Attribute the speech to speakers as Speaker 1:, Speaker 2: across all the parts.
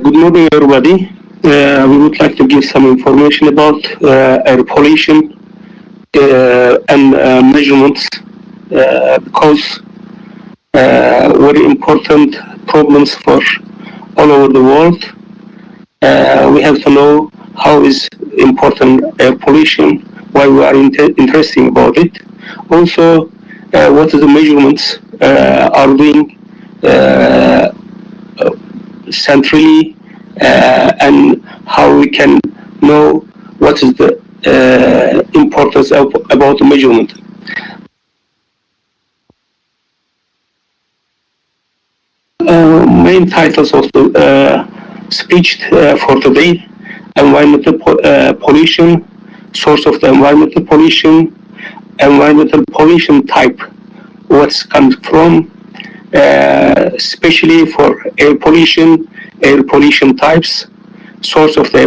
Speaker 1: Good morning, everybody. We would like to give some information about air pollution and measurements because very important problems for all over the world. We have to know how is important air pollution, why we are interested about it. Also, what is the measurements are doing centrally, and how we can know what is the importance about the measurement. Main titles of the speech for today: environmental pollution, source of the environmental pollution type, what's comes from, especially for air pollution types, source of the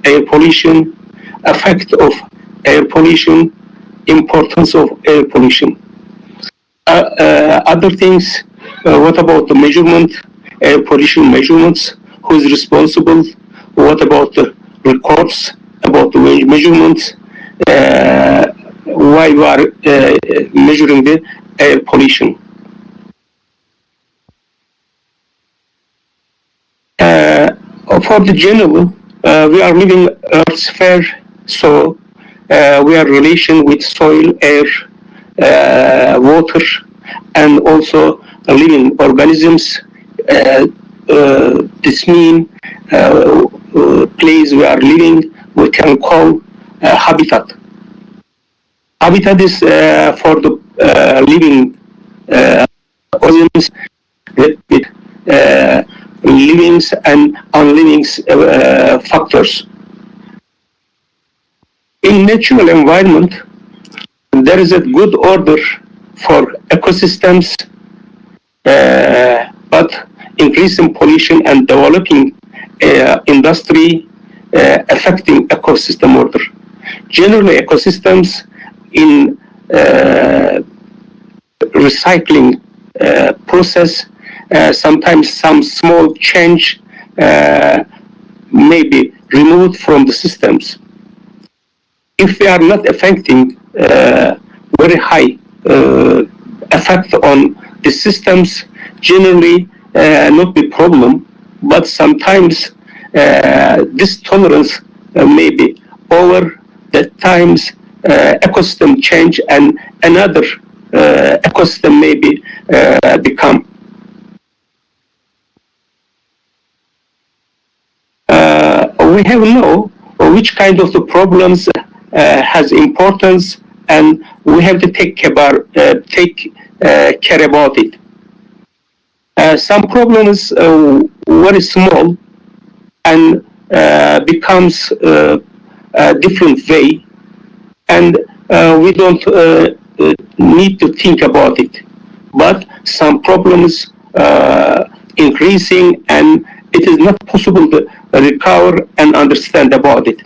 Speaker 1: air pollution, effect of air pollution, importance of air pollution. Other things, what about the measurement, air pollution measurements, who is responsible, what about the records, about the measurements, why we are measuring the air pollution. For the general, we are living Earth's sphere, so we are relation with soil, air, water, and also living organisms. This means place we are living, we can call habitat. Habitat is for the living organisms with livings and unliving factors. In natural environment, there is a good order for ecosystems, but increasing pollution and developing industry affecting ecosystem order. Generally, ecosystems in recycling process, sometimes some small change may be removed from the systems. If we are not affecting very high effect on the systems, generally not be problem, but sometimes this tolerance may be over the times ecosystem change and another ecosystem may be become. We have know which kind of the problems has importance, and we have to take care about it. Some problems very small and becomes a different way, and we don't need to think about it. But some problems increasing, and it is not possible to recover and understand about it.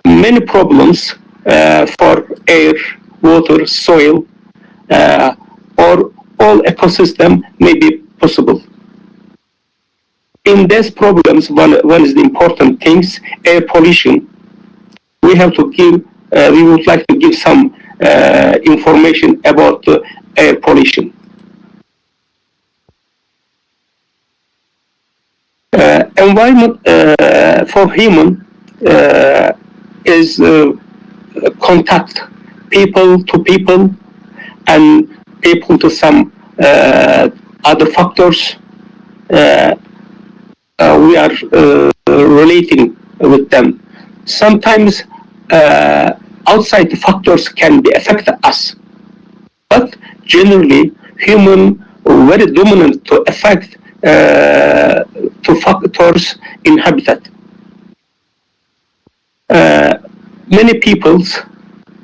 Speaker 1: Many problems for air, water, soil, or all ecosystem may be possible. In these problems, one is the important things, air pollution. We have to give, we would like to give some information about air pollution. Environment for human is contact, people to people, and people to some other factors. We are relating with them. Sometimes outside factors can be affect us, but generally human very dominant to affect to factors in habitat. Many peoples,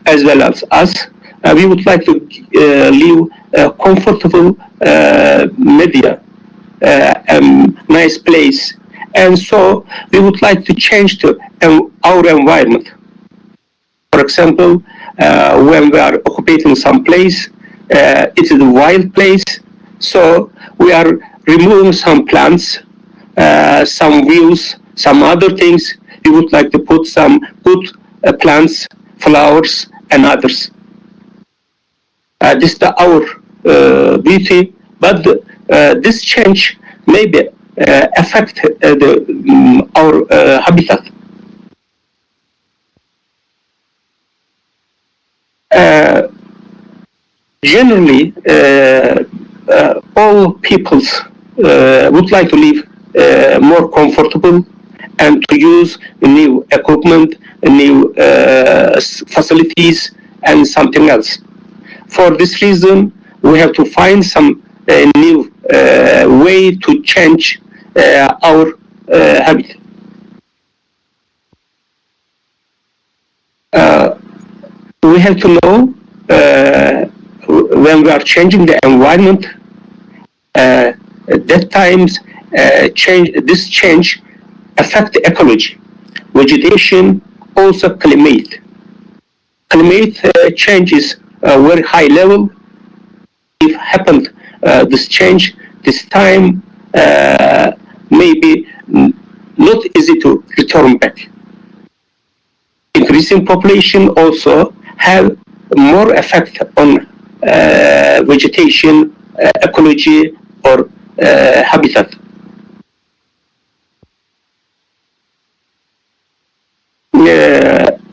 Speaker 1: as well as us, we would like to live a comfortable media, nice place, and so we would like to change to our environment. For example, when we are occupying some place, it is a wild place, So we are removing some plants, some views, some other things. We would like to put some good plants, flowers, and others. This is our beauty, but this change maybe affect our habitat. Generally, all peoples would like to live more comfortable and to use new equipment, new facilities, and something else. For this reason, we have to find some new way to change our habitat. We have to know when we are changing the environment, that times this change affect the ecology, vegetation, also climate. Climate change is very high level. If happened this change, this time maybe not easy to return back. Increasing population also have more effect on vegetation, ecology, or habitat.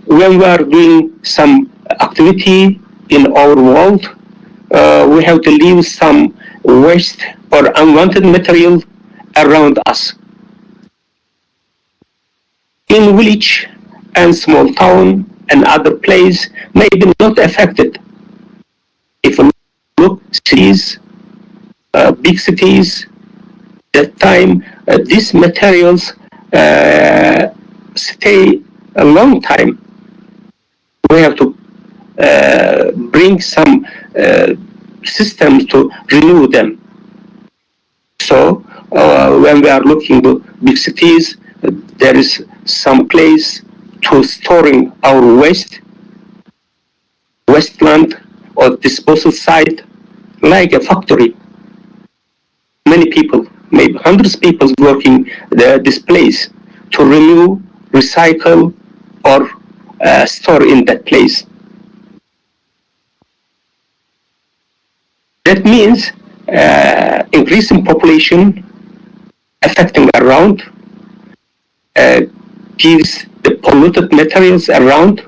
Speaker 1: When we are doing some activity in our world, we have to leave some waste or unwanted material around us. In village and small town and other place may be not affected. If we look cities, big cities, that time these materials stay a long time. We have to bring some systems to renew them. So when we are looking to big cities, there is some place to storing our waste plant or disposal site, like a factory. Many people, maybe hundreds of people working this place to renew, recycle, or store in that place. That means increasing population affecting around gives the polluted materials around.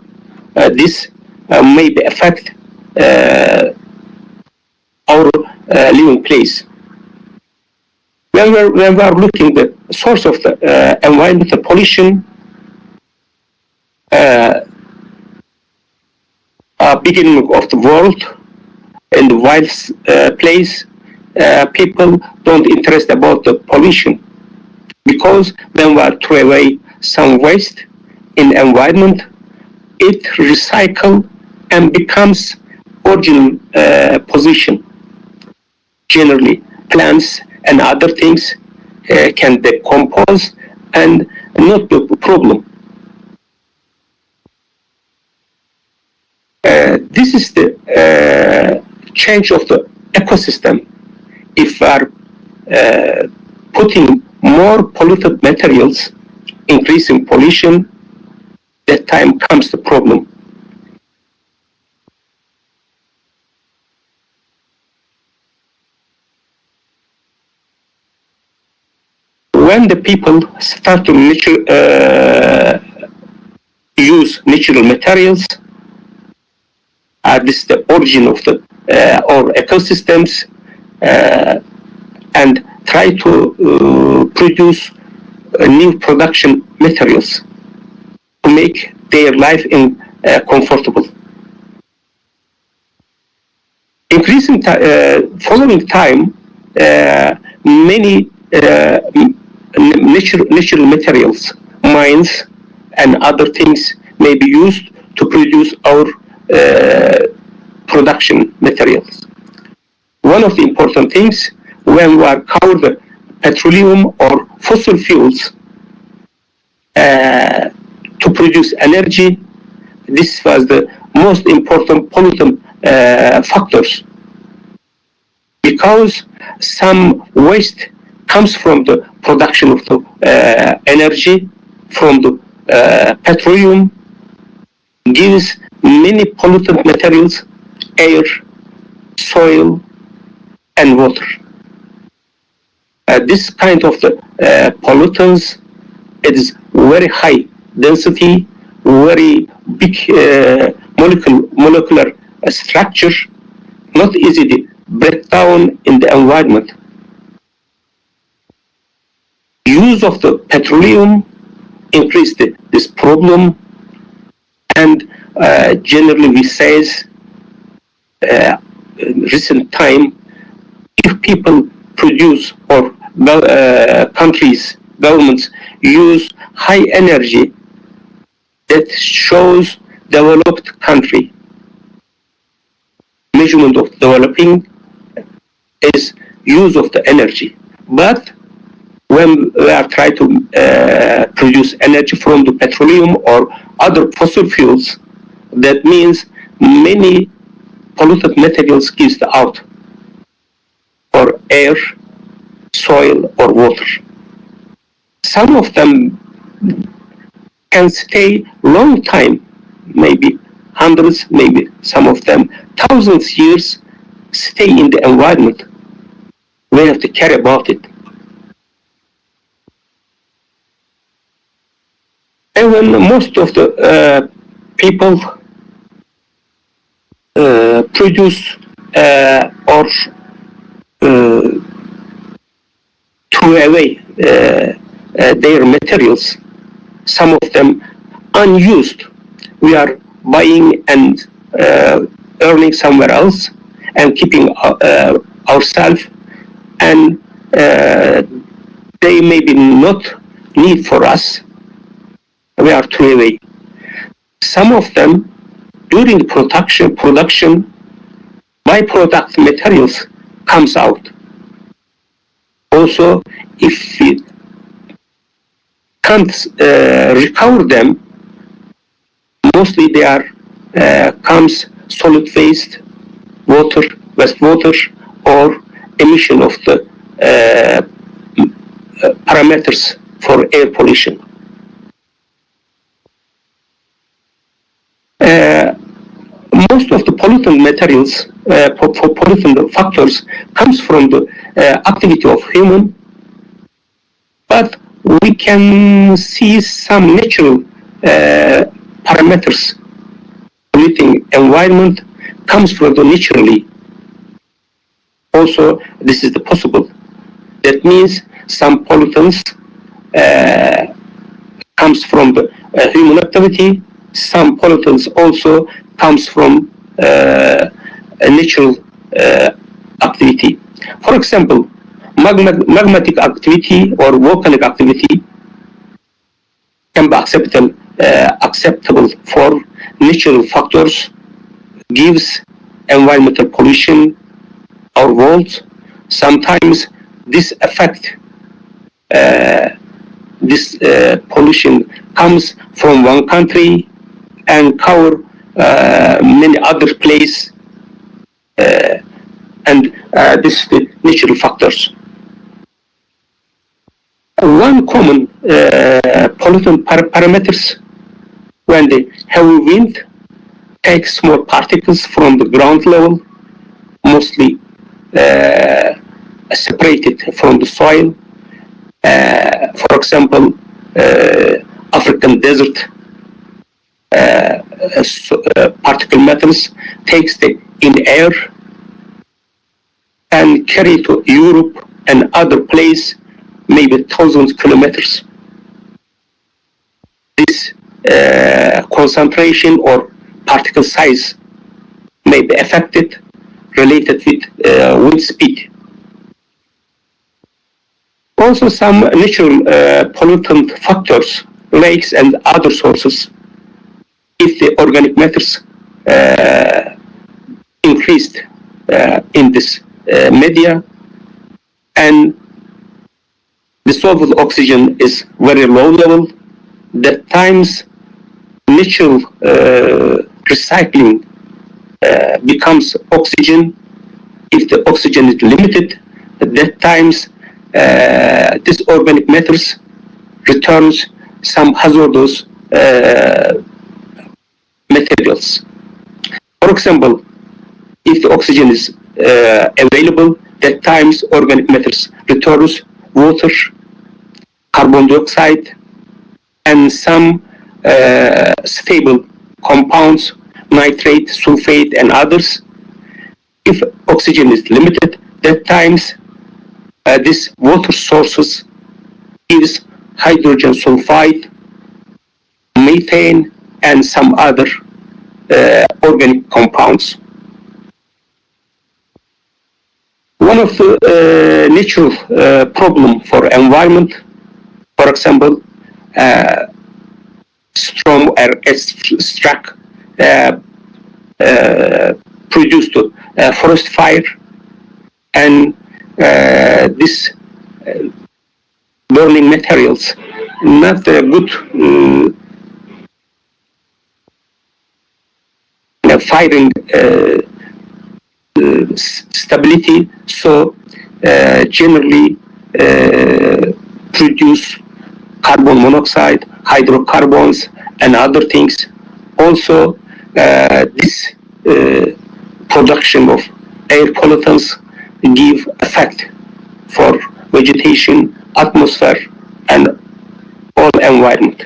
Speaker 1: This maybe affect our living place. When we are looking at the source of the environmental pollution, beginning of the world, in the wild place, people don't interest about the pollution, because when we are throw away some waste in environment, it recycle and becomes original position. Generally, plants and other things can decompose and not be a problem. This is the change of the ecosystem. If we are putting more polluted materials, increasing pollution, that time comes the problem. When the people start to use natural materials, this is the origin of the our ecosystems, and try to produce new production materials to make their life comfortable. Increasing following time, many natural materials, mines, and other things may be used to produce our production materials. One of the important things, when we are covered petroleum or fossil fuels to produce energy, this was the most important pollutant factors, because some waste comes from the production of the energy from the petroleum, gives many pollutant materials, air, soil, and water. This kind of the pollutants, it is very high density, very big molecular structure, not easy to break down in the environment. Use of the petroleum increased this problem, and generally we say recent time, if people produce or countries, governments use high energy, that shows developed country. Measurement of developing is use of the energy. But when we are trying to produce energy from the petroleum or other fossil fuels, that means many polluted materials gives out, or air, soil, or water. Some of them can stay long time, maybe hundreds, maybe some of them thousands years, stay in the environment. We have to care about it. Even most of the people produce or throw away their materials, some of them unused. We are buying and earning somewhere else and keeping ourselves, and they may be not need for us. We are throwing away. Some of them during production byproduct materials comes out. Also, if we can't recover them, mostly they are comes solid waste, water, wastewater, or emission of the parameters for air pollution. Most of the pollutant materials, pollutant factors, comes from the activity of human, but we can see some natural parameters. Polluting environment comes from the naturally. Also, this is the possible. That means some pollutants comes from the human activity. Some pollutants also comes from a natural activity. For example, magmatic activity or volcanic activity can be acceptable for natural factors, gives environmental pollution or world. Sometimes this effect, this pollution comes from one country and cover many other places, and this is the natural factors. One common pollutant parameters, when the heavy wind takes small particles from the ground level, mostly separated from the soil. For example, African desert particle metals takes in the air and carry to Europe and other places, maybe thousands of kilometers. This concentration or particle size may be affected, related with wind speed. Also, some natural pollutant factors, lakes and other sources, if the organic matters increased in this media, and dissolved oxygen is very low level, that times natural recycling becomes oxygen. If the oxygen is limited, At that times, this organic matters returns some hazardous materials. For example, if the oxygen is available, at times organic matters returns water, carbon dioxide, and some stable compounds, nitrate, sulfate, and others. If oxygen is limited, at times this water sources gives hydrogen sulfide, methane, and some other organic compounds. One of the natural problem for environment, for example, storm or struck produced forest fire, and this burning materials not good firing stability, so generally produce carbon monoxide, hydrocarbons, and other things. Also, this production of air pollutants give effect for vegetation, atmosphere, and all environment.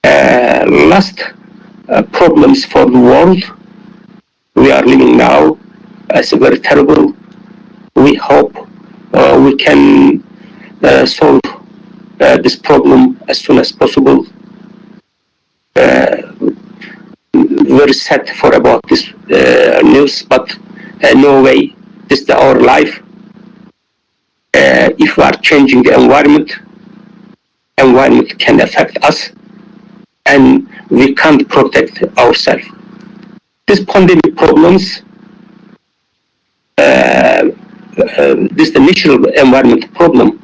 Speaker 1: Last problems for the world we are living now is very terrible. We hope we can solve this problem as soon as possible. Very sad for about this news, but no way. This is our life. If we are changing the environment can affect us, and we can't protect ourselves. This pandemic problems, this the natural environment problem.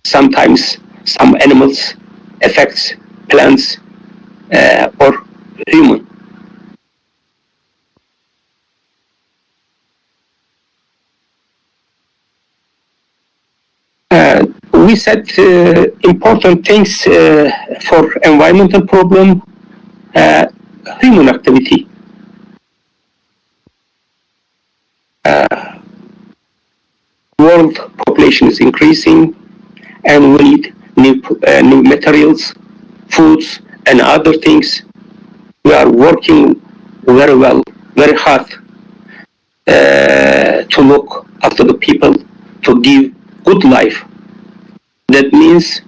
Speaker 1: Sometimes some animals affects plants or human. We said important things for environmental problem, human activity. World population is increasing, and we need new materials, foods, and other things. We are working very well, very hard to look after the people, to give good life. That means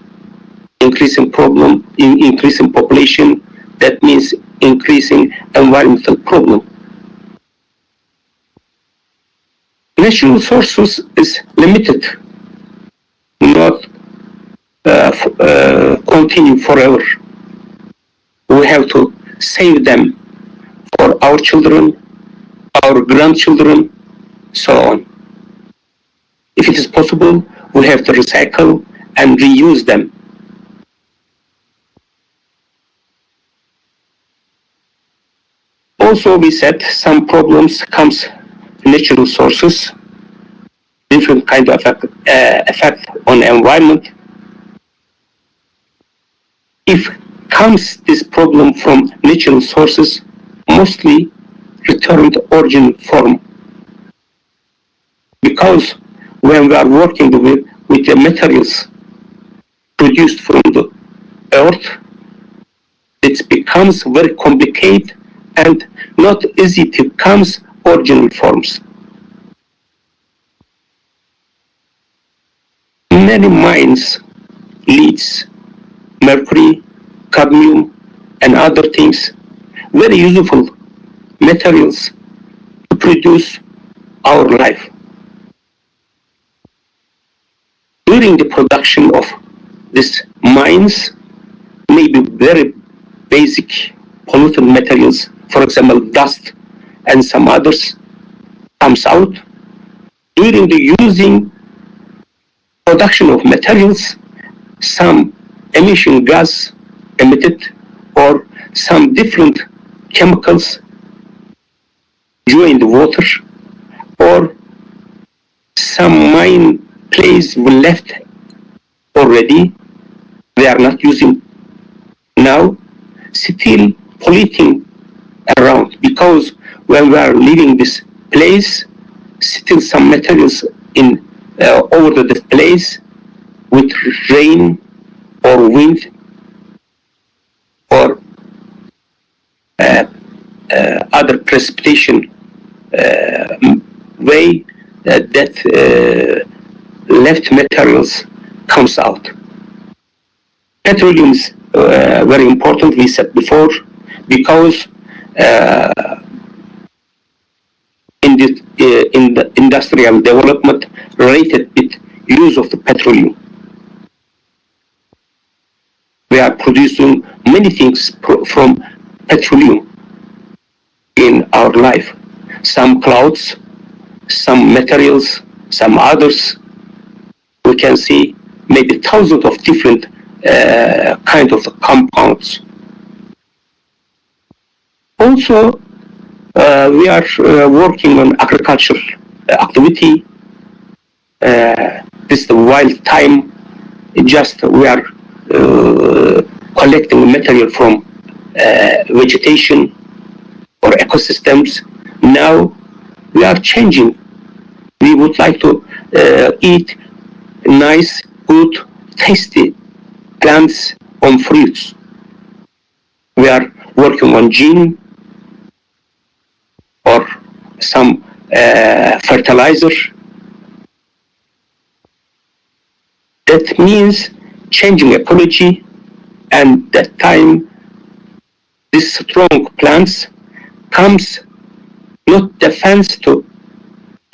Speaker 1: increasing problem, increasing population. That means increasing environmental problem. Natural sources is limited, not continue forever. We have to save them for our children, our grandchildren, so on. If it is possible, we have to recycle and reuse them. Also, we said some problems comes natural sources, different kind of effect on the environment. If comes this problem from natural sources, mostly return to original form. Because when we are working with the materials produced from the earth, it becomes very complicated and not easy to comes original forms. Many mines, leads, mercury, cadmium, and other things, very useful materials to produce our life. During the production of these mines, maybe very basic pollutant materials, for example, dust and some others, comes out. During the using production of materials, some emission gas emitted or some different chemicals join the water, or some mine place were left already, they are not using now, still polluting around, because when we are leaving this place, still some materials in over the place with rain or wind or other precipitation way that left materials comes out. Petroleum is very important, we said before, because in the industrial development related with use of the petroleum, we are producing many things from petroleum in our life. Some clouds, some materials, some others. We can see maybe thousands of different kind of compounds. Also, we are working on agricultural activity. This is the wild time. Just we are collecting material from vegetation or ecosystems. Now we are changing. We would like to eat nice, good, tasty plants and fruits. We are working on gene or some fertilizer. That means changing ecology, and that time this strong plants comes not defense to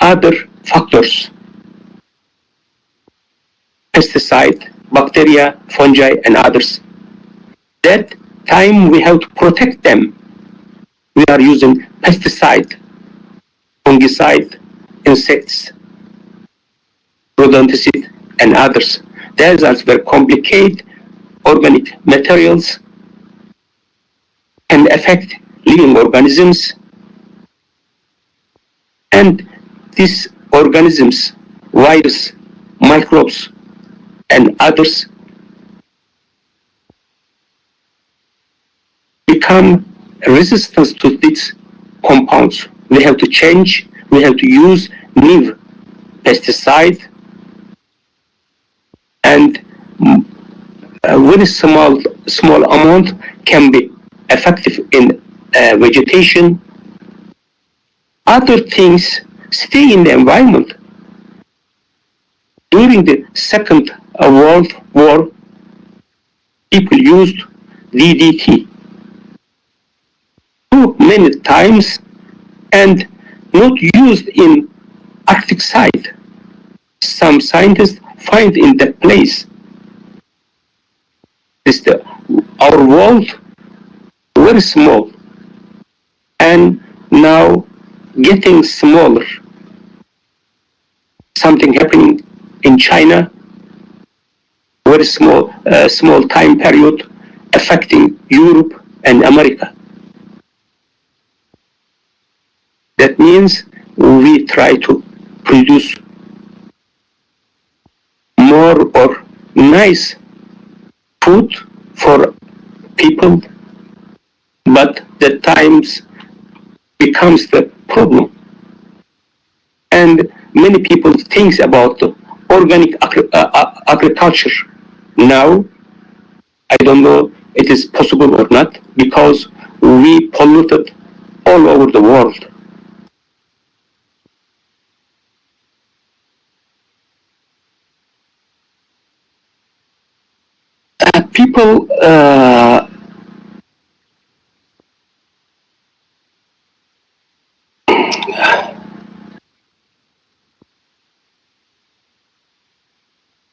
Speaker 1: other factors, pesticide, bacteria, fungi, and others. That time we have to protect them. We are using pesticide, fungicide, insects, rodenticide, and others. These are very complicated organic materials can affect living organisms, and these organisms, virus, microbes, and others become resistant to these compounds. We have to change, we have to use new pesticide, and a very small amount can be effective in vegetation. Other things stay in the environment. During the Second World War, people used DDT too many times and not used in Arctic side. Some scientists find in that place. Our world very small and now getting smaller. Something happening in China, very small time period, affecting Europe and America. That means we try to produce more or nice food for people, but the times becomes the problem. And many people think about organic agriculture. Now, I don't know it is possible or not, because we polluted all over the world. People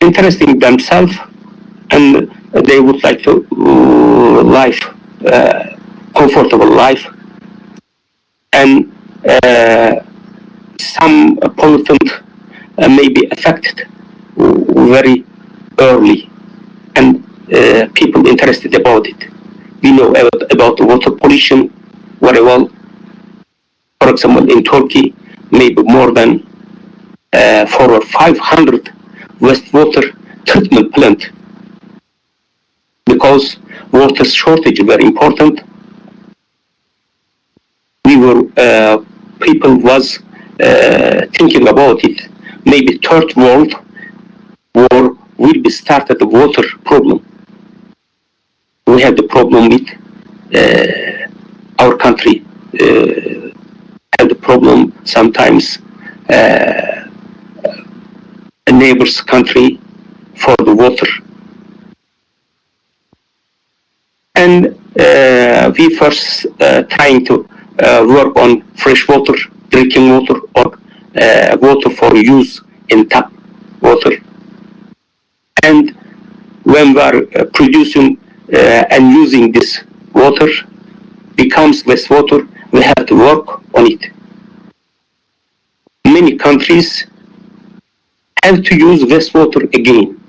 Speaker 1: interesting themselves, and they would like to life, comfortable life, and some pollutant may be affected very early, and people interested about it. We know about water pollution very well. For example, in Turkey, maybe more than for 500 wastewater treatment plant, because water shortage is very important. We were people was thinking about it. Maybe third world war will be started the water problem. We have the problem with our country. Have the problem sometimes a neighbor's country for the water. And we first trying to work on fresh water, drinking water, or water for use in tap water. And when we are producing and using this water becomes wastewater, we have to work on it. Many countries have to use wastewater again,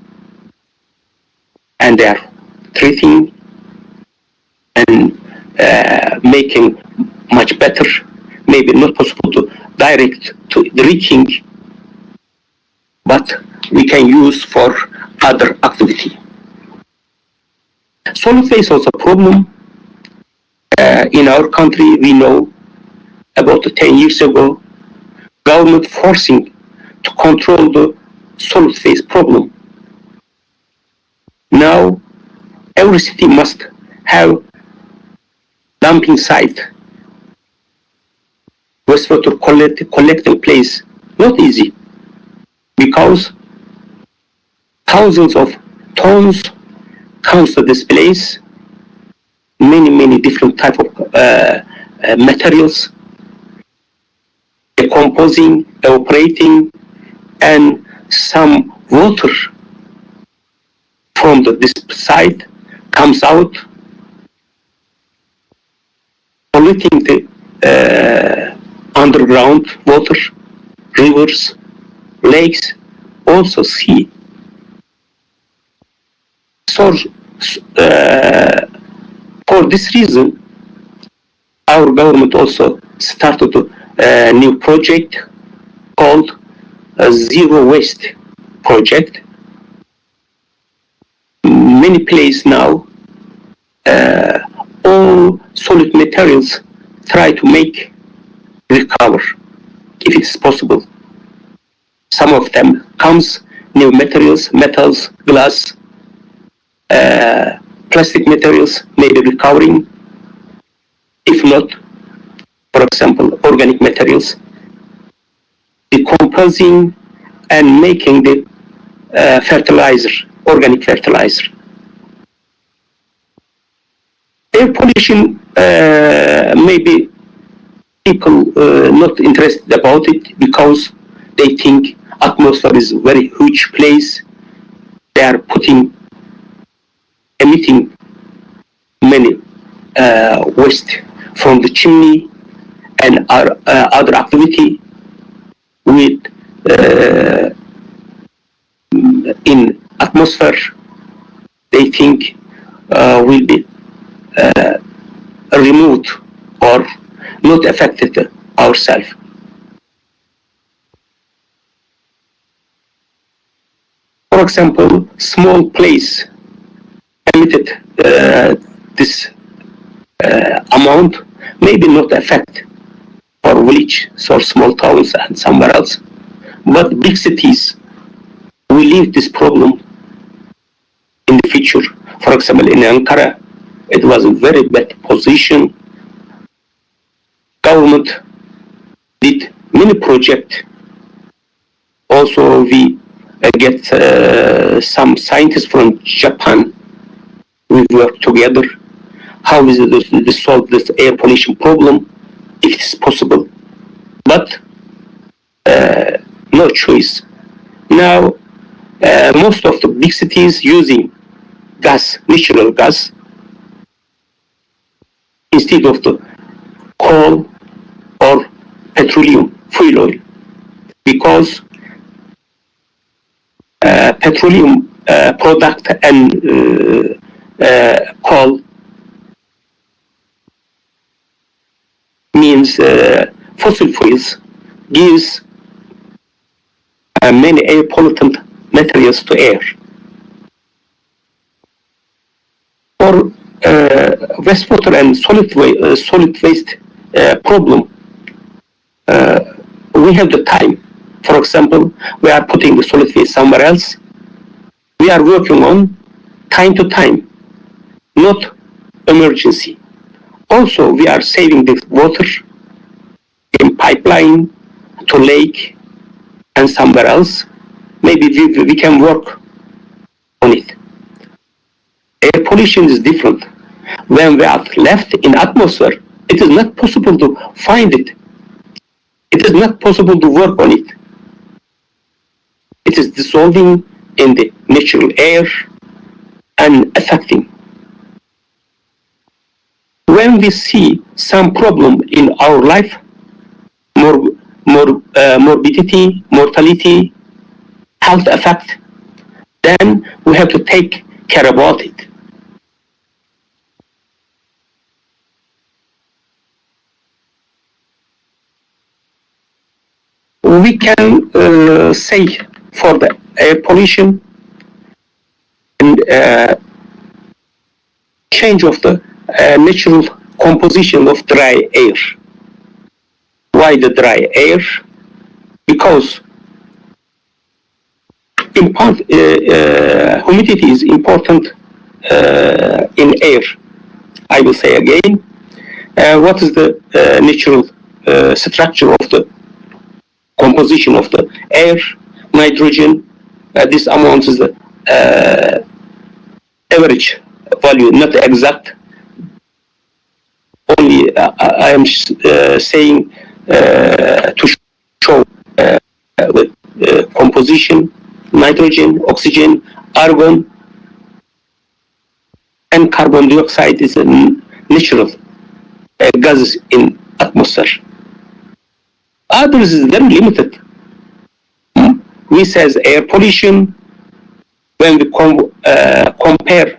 Speaker 1: and they are treating and making much better. Maybe not possible to direct to drinking, but we can use for other activity. Solid waste was a problem in our country. We know about 10 years ago, government forcing to control the solid waste problem. Now, every city must have dumping site, wastewater collecting place. Not easy, because thousands of tons comes to this place, many different type of materials, decomposing, evaporating, and some water from this side comes out, polluting the underground water, rivers, lakes, also sea. So for this reason, our government also started a new project called Zero Waste Project. Many places now, all solid materials try to make recover if it's possible. Some of them comes new materials, metals, glass, plastic materials may be recovering. If not, for example, organic materials, decomposing and making the fertilizer, organic fertilizer. Air pollution, maybe people not interested about it because they think atmosphere is a very huge place. They are emitting many waste from the chimney and other activity with in atmosphere. They think will be removed or not affected ourselves. For example, small place emitted this amount maybe not affect our village or small towns and somewhere else, but big cities will leave this problem in the future. For example, in Ankara, it was a very bad position. Government did many projects. Also, we get some scientists from Japan. We work together. How is it to solve this air pollution problem, if it's possible? But no choice. Now, most of the big cities using gas, natural gas, instead of the coal or petroleum, fuel oil, because petroleum product and coal means fossil fuels gives many air pollutant materials to air. For wastewater and solid waste problem, we have the time. For example, we are putting the solid waste somewhere else. We are working on time to time, not emergency. Also, we are saving the water in pipeline to lake and somewhere else. Maybe we can work on it. Air pollution is different. When we are left in atmosphere, it is not possible to find it. It is not possible to work on it. It is dissolving in the natural air and affecting. When we see some problem in our life, morbidity, mortality, health effect, then we have to take care about it. We can say for the air pollution and change of the natural composition of dry air. Why the dry air? Because humidity is important in air. I will say again, what is the natural structure of the composition of the air? Nitrogen, this amount is the average value, not exact. Only I am saying to show the composition, nitrogen, oxygen, argon, and carbon dioxide is a natural gases in atmosphere. Others is very limited. We says air pollution when we compare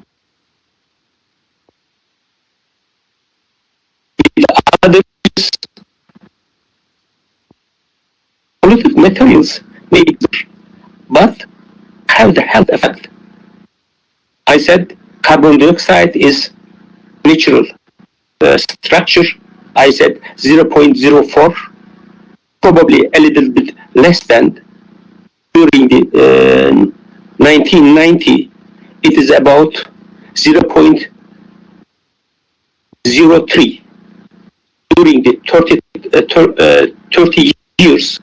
Speaker 1: with others, polluted materials maybe, but have the health effect. I said carbon dioxide is natural structure. I said 0.04, probably a little bit less than during the 1990. It is about 0.03 during the 30 years.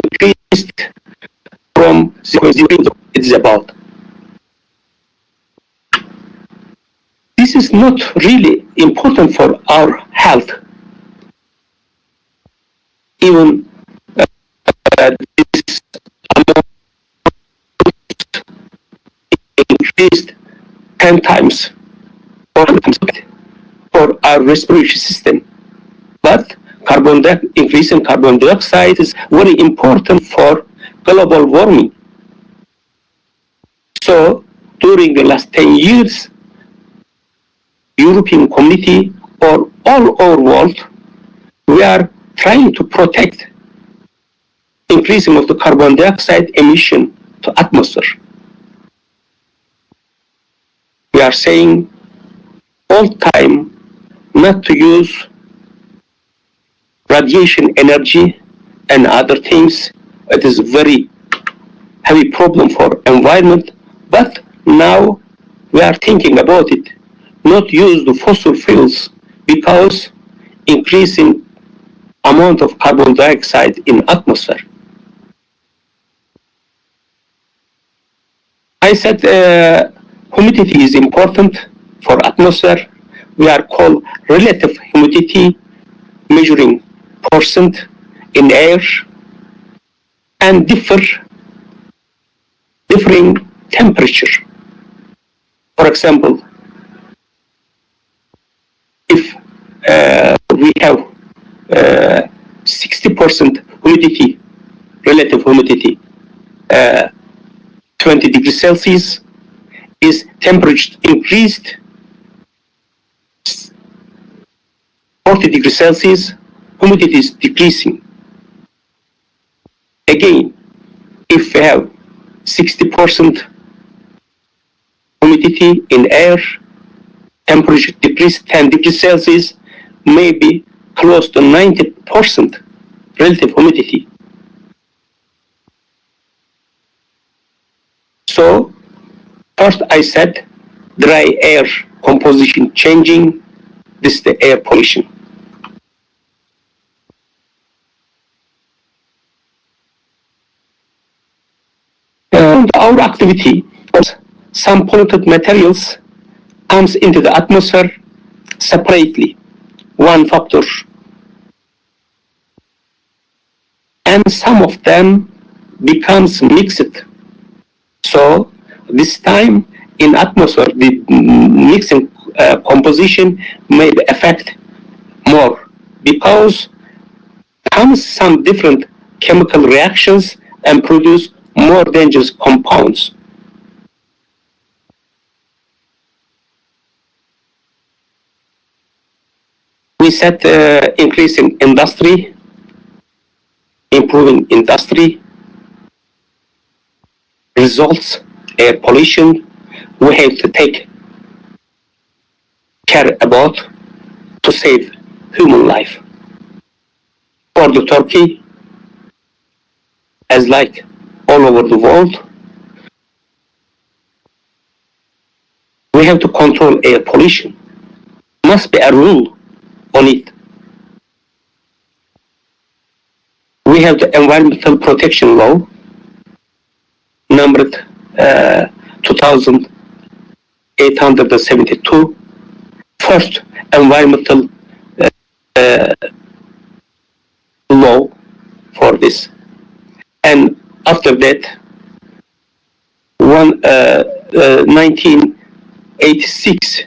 Speaker 1: Increased from 0.0, it is about. This is not really important for our health. Even this amount increased 10 times for our respiratory system. But increase in carbon dioxide is very important for global warming. So during the last 10 years, European community or all over world, we are trying to protect increasing of the carbon dioxide emission to atmosphere. We are saying all time not to use radiation energy and other things. It is a very heavy problem for environment, but now we are thinking about it. Not use the fossil fuels because increasing amount of carbon dioxide in atmosphere. I said humidity is important for atmosphere. We are called relative humidity, measuring percent in air, and differing temperature. For example, if we have 60% humidity, relative humidity, 20 degrees Celsius, is temperature increased 40 degrees Celsius, humidity is decreasing. Again, if we have 60% humidity in air, temperature decrease 10 degrees Celsius, maybe close to 90% relative humidity. So, first I said dry air composition changing, this is the air pollution. Our activity, some polluted materials comes into the atmosphere separately, one factor, and some of them becomes mixed. So this time in atmosphere, the mixing composition may affect more because comes some different chemical reactions and produce more dangerous compounds. We set increasing industry, improving industry, results, air pollution, we have to take care about to save human life. For the Turkey, as like all over the world, we have to control air pollution. Must be a rule on it. We have the environmental protection law, numbered 2872, first environmental law for this. And after that, 1986,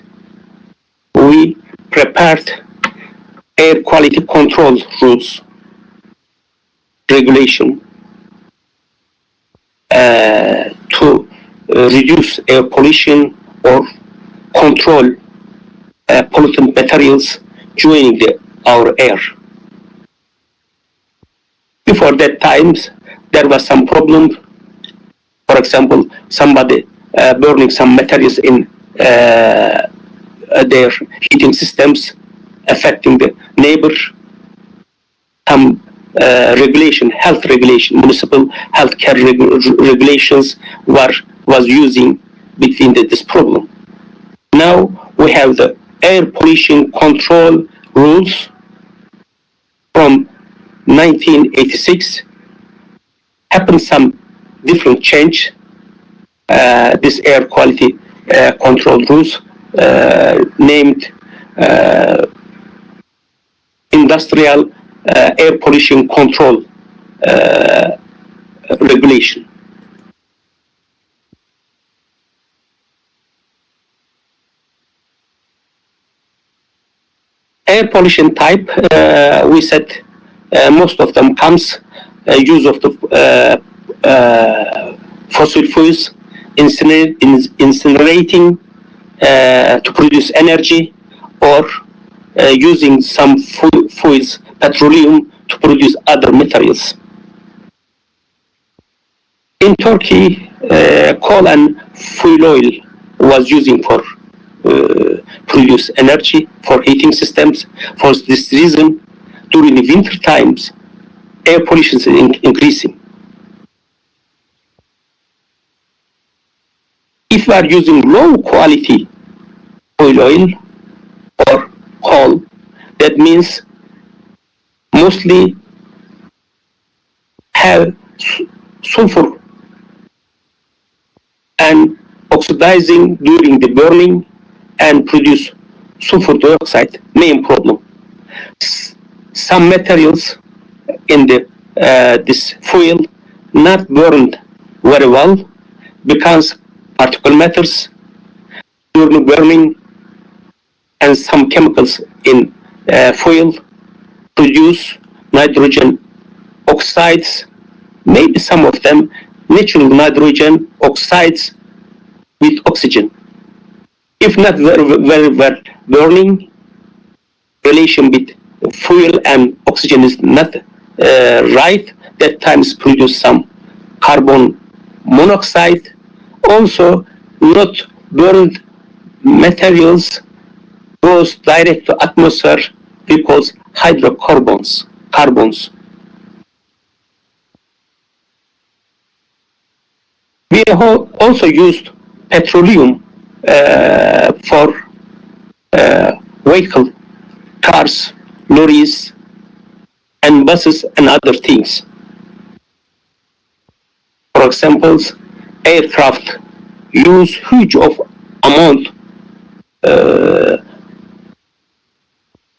Speaker 1: we prepared air quality control rules, regulation, to reduce air pollution or control pollutant materials joining our air. Before that times, there was some problem. For example, somebody burning some materials in their heating systems, affecting the neighbor. Some regulation, health regulation, municipal healthcare regulations was using between this problem. Now we have the air pollution control rules from 1986. Happened some different change. This air quality control rules named industrial air pollution control regulation. Air pollution type, we said most of them comes use of the fossil fuels, incinerating to produce energy, or using some fuels, petroleum, to produce other materials. In Turkey, coal and fuel oil was using for produce energy for heating systems. For this reason, during the winter times, air pollution is increasing. If we are using low quality oil or coal, that means mostly have sulfur and oxidizing during the burning and produce sulfur dioxide, main problem. Some materials in the this fuel not burned very well, becomes particle matters during burning, and some chemicals in fuel produce nitrogen oxides, maybe some of them natural nitrogen oxides with oxygen. If not very well burning, relation with fuel and oxygen is not right, that times produce some carbon monoxide. Also, not burned materials goes direct to atmosphere because hydrocarbons. We have also used petroleum for vehicle, cars, lorries, and buses and other things. For example, aircraft use huge of amount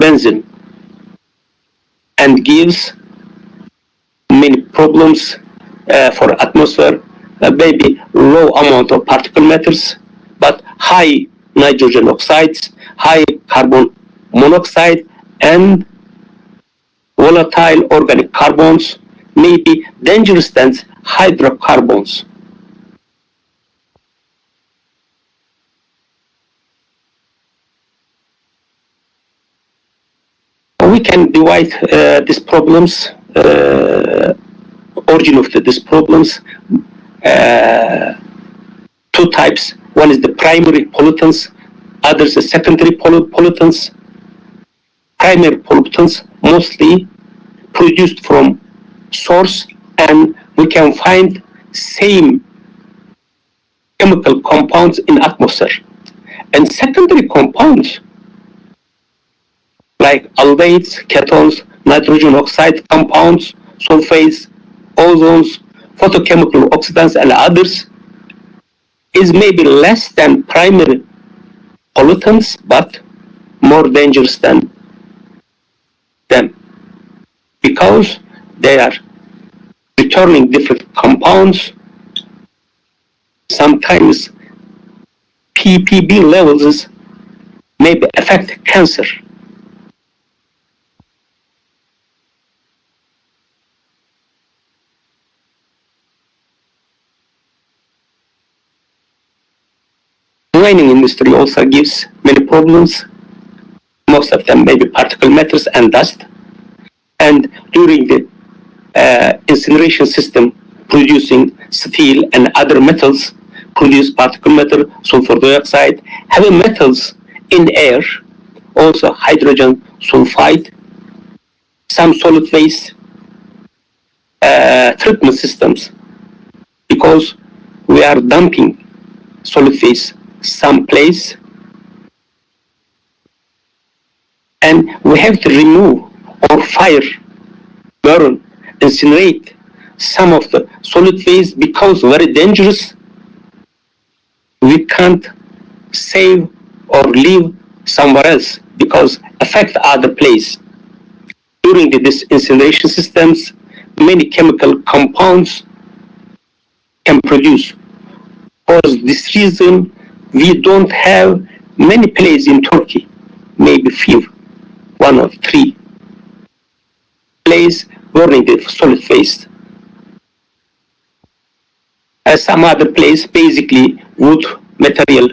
Speaker 1: benzene and gives many problems for atmosphere, maybe low amount of particle matters, but high nitrogen oxides, high carbon monoxide, and volatile organic carbons may be dangerous than hydrocarbons. We can divide these problems, origin of these problems, two types. One is the primary pollutants, others the secondary pollutants. Primary pollutants mostly produced from source, and we can find same chemical compounds in atmosphere. And secondary compounds like aldehydes, ketones, nitrogen oxide compounds, sulfates, ozones, photochemical oxidants, and others is maybe less than primary pollutants, but more dangerous than them because they are returning different compounds. Sometimes ppb levels may affect cancer. Mining industry also gives many problems. Most of them may be particle matters and dust. And during the incineration system, producing steel and other metals, produce particle matter, sulfur dioxide, heavy metals in the air, also hydrogen sulfide, some solid waste treatment systems, because we are dumping solid waste someplace, and we have to remove or fire, burn, incinerate some of the solid waste because very dangerous. We can't save or leave somewhere else because affect other place. During this incineration systems, many chemical compounds can produce. For this reason, we don't have many places in Turkey, maybe few, 1 or 3 places burning the solid waste. Some other place, basically wood material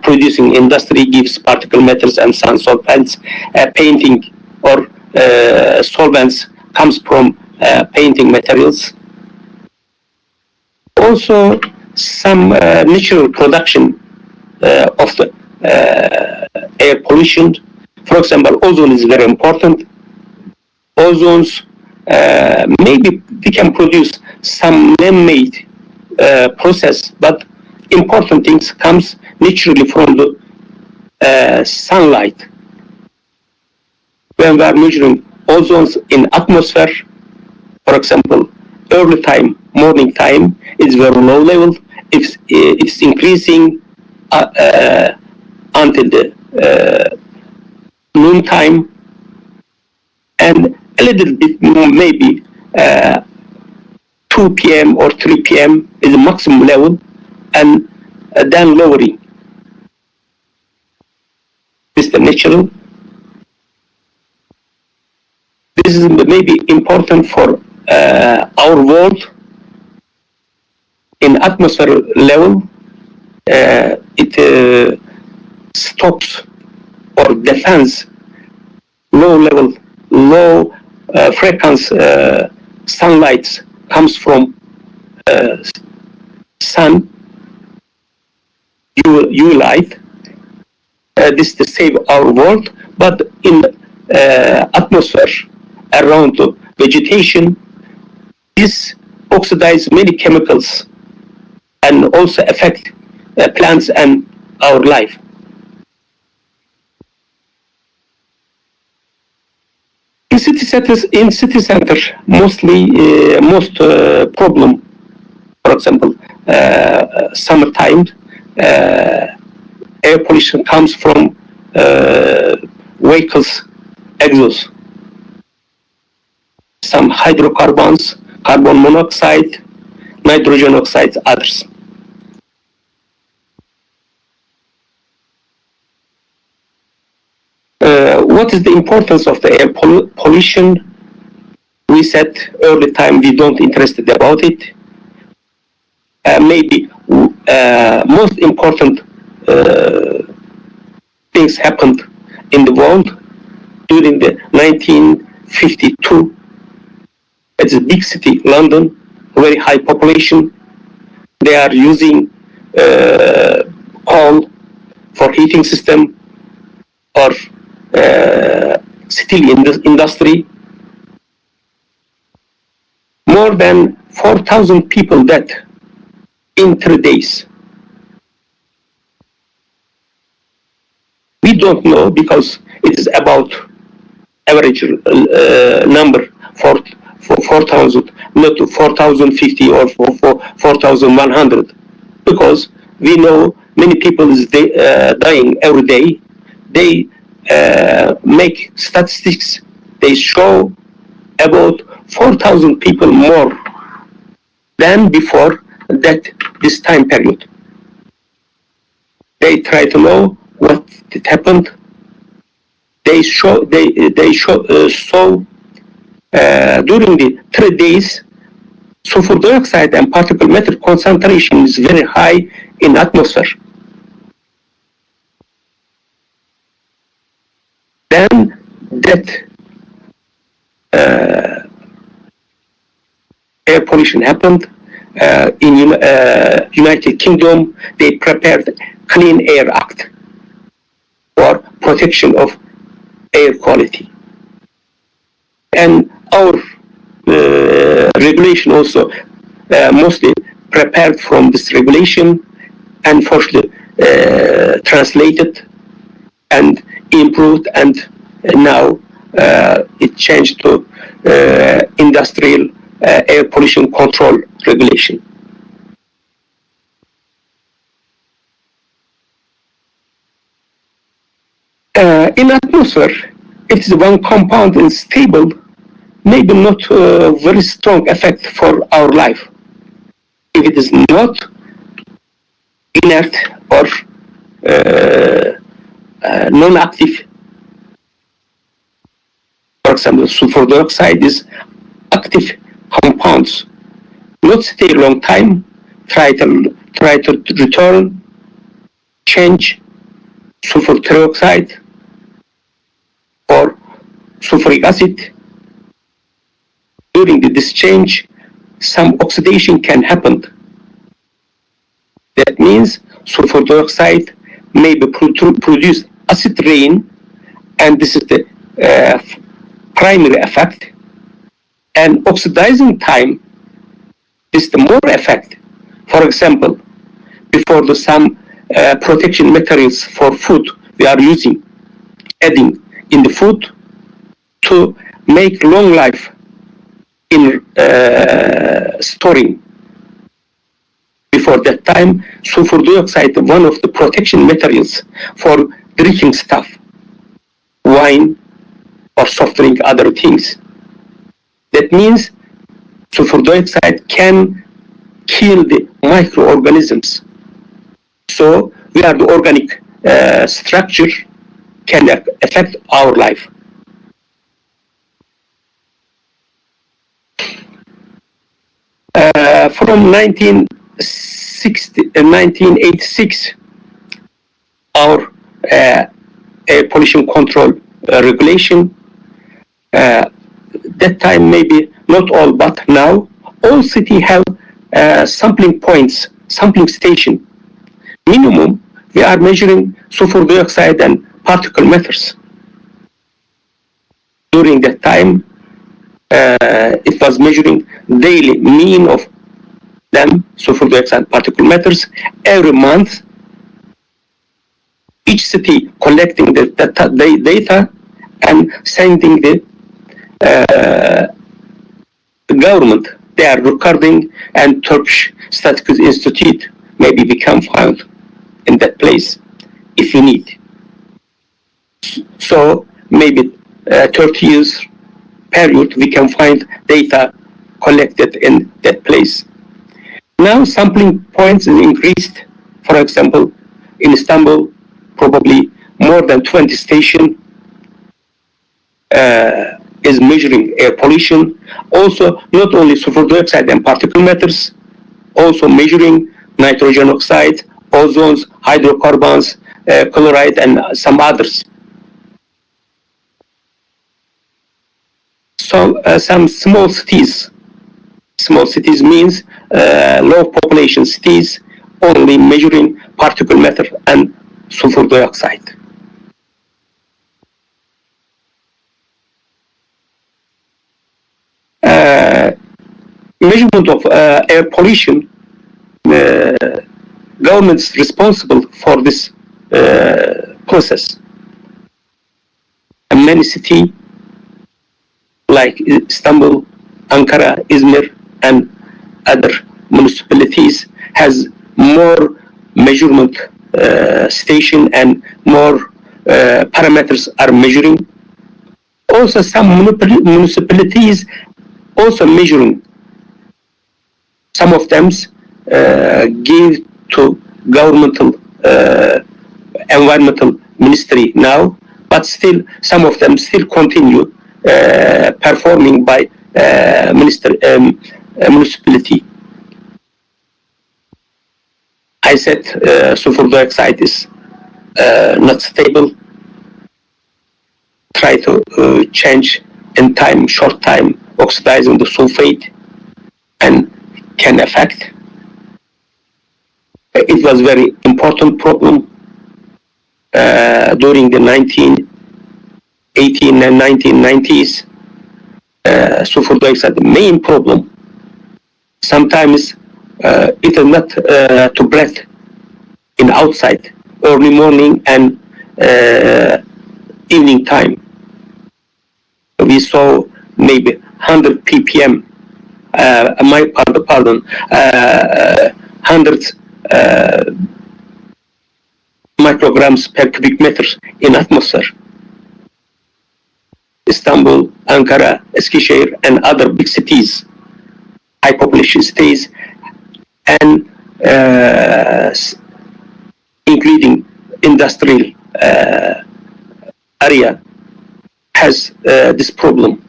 Speaker 1: producing industry gives particle matters and some solvents. Painting or solvents comes from painting materials. Also, some natural production of the air pollution. For example, ozone is very important. Ozones, maybe we can produce some man-made process, but important things comes naturally from the sunlight. When we are measuring ozones in atmosphere, for example, early time, morning time is very low level. It's increasing until the noon time, and a little bit more, maybe 2 p.m. or 3 p.m. is the maximum level, and then lowering. This is the natural. This is maybe important for our world. In atmosphere level, it stops or defends low level low frequency sunlight comes from sun, UV light. This to save our world, but in atmosphere around the vegetation, this oxidize many chemicals and also affect plants and our life. In city center, mostly most problem, for example, summertime, air pollution comes from vehicles exhaust, some hydrocarbons, carbon monoxide, nitrogen oxides, others. What is the importance of the air pollution? We said early time we don't interested about it. Maybe most important things happened in the world during the 1952. It's a big city, London, very high population. They are using coal for heating system or steel industry. More than 4,000 people dead in 3 days. We don't know because it is about average number for 4,000, not 4,050 or 4,100, because we know many people is dying every day. They make statistics. They show about 4,000 people more than before this time period. They try to know what it happened. They saw during the 3 days, sulfur dioxide and particulate matter concentration is very high in atmosphere. Then that air pollution happened. In United Kingdom, they prepared Clean Air Act for protection of air quality. And our regulation also mostly prepared from this regulation and fortunately translated and improved, and now it changed to industrial air pollution control regulation. In atmosphere, if one compound is stable, maybe not very strong effect for our life. If it is not inert or non-active, for example, sulfur dioxide is active compounds, not stay a long time, try to return, change sulfur trioxide or sulfuric acid. During this change, some oxidation can happen. That means sulfur dioxide may be produce acid rain, and this is the primary effect. And oxidizing time is the more effect. For example, before some protection materials for food we are adding in the food to make long life in storing. Before that time, sulfur dioxide, one of the protection materials for drinking stuff, wine or soft drink, other things. That means sulfur dioxide can kill the microorganisms. So we are the organic structure can affect our life. From 1986, our air pollution control regulation That time maybe not all, but now all city have sampling points, sampling station. Minimum, we are measuring sulfur dioxide and particle matters. During that time, it was measuring daily mean of them, sulfur dioxide particle matters. Every month, each city collecting the data and sending the government. They are recording, and Turkish Statistics Institute maybe become filed in that place if you need. So maybe 30 years period we can find data collected in that place. Now sampling points is increased. For example, in Istanbul, probably more than 20 stations is measuring air pollution. Also, not only sulfur dioxide and particle matters, also measuring nitrogen oxide, ozones, hydrocarbons, chloride, and some others. So some small cities means low population cities, only measuring particle matter and sulfur dioxide. Measurement of air pollution, governments responsible for this process. And many cities like Istanbul, Ankara, Izmir, and other municipalities has more measurement station and more parameters are measuring. Also, some municipalities also measuring. Some of them give to governmental environmental ministry now, but still some of them still continue performing by municipality. I said sulfur dioxide is not stable. Try to change in time, short time, oxidizing the sulfate and can affect. It was very important problem during the 1980s and 1990s. Sulfur dioxide, the main problem. Sometimes it is not to breathe in outside, early morning and evening time. We saw maybe 100 ppm, 100 micrograms per cubic meter in atmosphere. Istanbul, Ankara, Eskişehir, and other big cities, high population cities, and including industrial area, has this problem.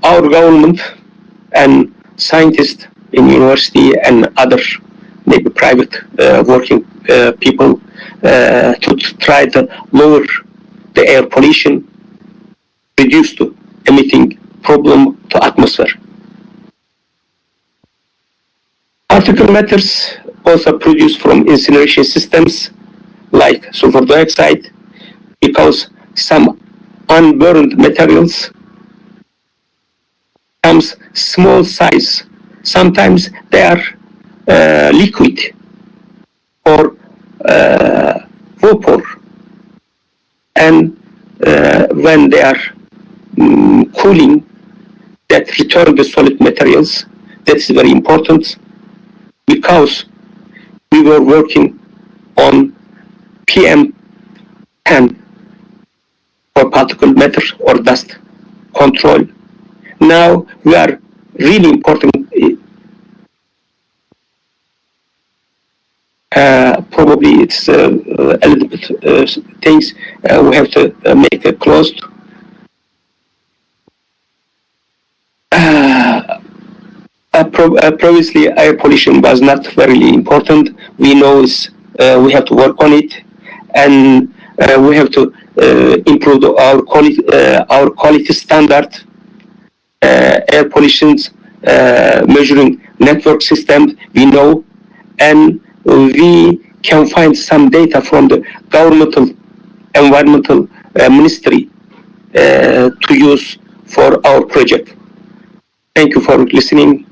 Speaker 1: Our government and scientists in university and other maybe private working people to try to lower the air pollution, reduce to emitting problem to atmosphere. Particle matters also produced from incineration systems like sulfur dioxide, because some unburned materials comes small size. Sometimes they are liquid or vapor, and when they are cooling, that return the solid materials. That's very important, because we were working on PM10 for particle matter or dust control. Now we are really important. Probably it's a little bit things we have to make it closed. Previously, air pollution was not very important. We know it's we have to work on it, and we have to improve our quality standard, air pollution measuring network systems. We know, and we can find some data from the governmental environmental ministry to use for our project. Thank you for listening.